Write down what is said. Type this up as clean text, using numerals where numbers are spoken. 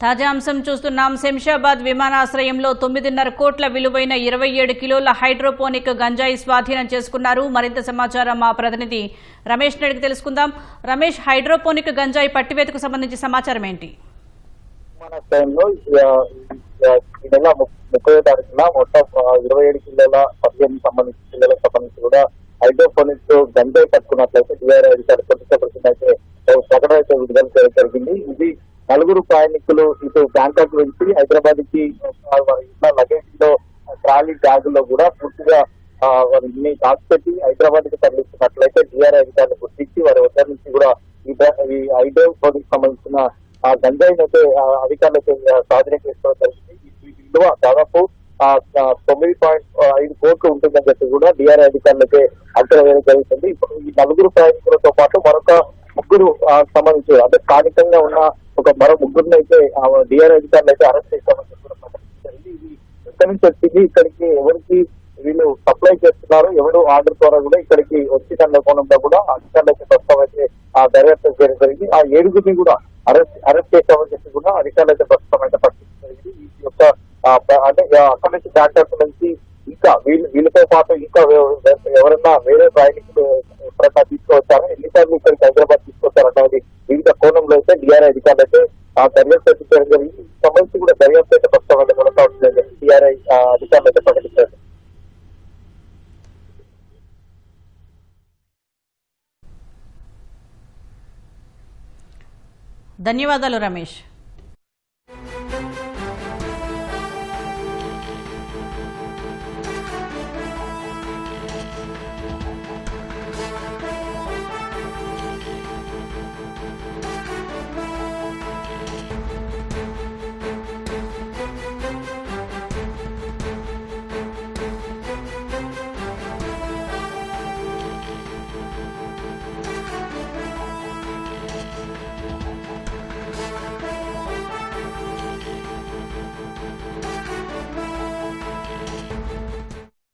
తాజా అంశం చూస్తున్నాం. శంషాబాద్ విమానాశ్రయంలో 9.5 కోట్ల విలువైన 27 కిలోల హైడ్రోపోనిక్ గంజాయి స్వాధీనం చేసుకున్నారు. మరింత సమాచారం మా ప్రతినిధి రమేష్ అడిగి తెలుసుకుందాం. రమేష్, హైడ్రోపోనిక్ గంజాయి పట్టివేతకు సంబంధించి సమాచారం ఏంటి? విమానాశ్రయంలో ఈ నెల 30వ తారీఖున మొత్తం 27 కిలోల 15 సంబంధించి కూడా హైడ్రోపోనిక్ గంజాయి పట్టుకున్నట్లయితే డిఆర్ఐ అధికారులు అయితే ప్రకటన అయితే విడుదల చేయడం జరిగింది. ఇది 4 ప్రయాణికులు ఇటు బ్యాంకాక్ నుంచి హైదరాబాద్ కి వారి లగేజ్ లో ట్రాలీ బ్యాగుల్లో కూడా పూర్తిగా వారిని దాచిపెట్టి హైదరాబాద్ కి తరలిస్తున్నట్లయితే డిఆర్ఐ అధికారులు గుర్తించి వారి వద్ద నుంచి కూడా ఈ హైడ్రోపోనిక్ సంబంధించిన గంజాయిని అయితే అధికారులు స్వాధీనం చేసుకోవడం జరిగింది. ఈ విలువ దాదాపు 9.5 కోట్లు ఉంటుందని చెప్పి కూడా డిఆర్ఐ అధికారులకే అంచనా వేయడం జరుగుతుంది. ఈ 4 ప్రయాణికులతో పాటు మరొక 3 సంబంధించి అంటే స్థానికంగా ఉన్న మరో 3 అయితే డిఆర్ఐ అధికారులు అయితే అరెస్ట్ చేస్తామని చెప్పడం ఇది ఎక్కడి నుంచి వచ్చింది, ఇక్కడికి ఎవరికి వీళ్ళు సప్లై చేస్తున్నారు, ఎవరు ఆర్డర్ ద్వారా కూడా ఇక్కడికి వచ్చిందన్న కోణంలో కూడా అధికారులు అయితే ప్రస్తుతం అయితే దర్యాప్తు చేయడం జరిగింది. ఆ 7గురిని కూడా అరెస్ట్ చేస్తామని చెప్పి కూడా అధికారులు అయితే ప్రస్తుతం అయితే ప్రకటించడం జరిగింది. ఈ యొక్క అంటే అక్కడి నుంచి బ్యాంకాక్ నుంచి ఇంకా వీళ్ళతో పాటు ఇంకా ఎవరైనా వేరే ప్రయాణికులు ఎప్పుడైనా తీసుకువచ్చారో, ఎన్నిసార్లు ఇక్కడికి హైదరాబాద్ తీసుకొచ్చారన్నది వివిధ కోణంలో అయితే డిఆర్ఐ అధికారులు అయితే దర్యాప్తు అయితే చేయడం జరిగింది. ఈ సంబంధించి కూడా దర్యాప్తు అయితే ప్రస్తుతం అయితే కొనసాగుతుందని చెప్పి డిఆర్ఐ అధికారులు అయితే ప్రకటించారు. ధన్యవాదాలు రమేష్.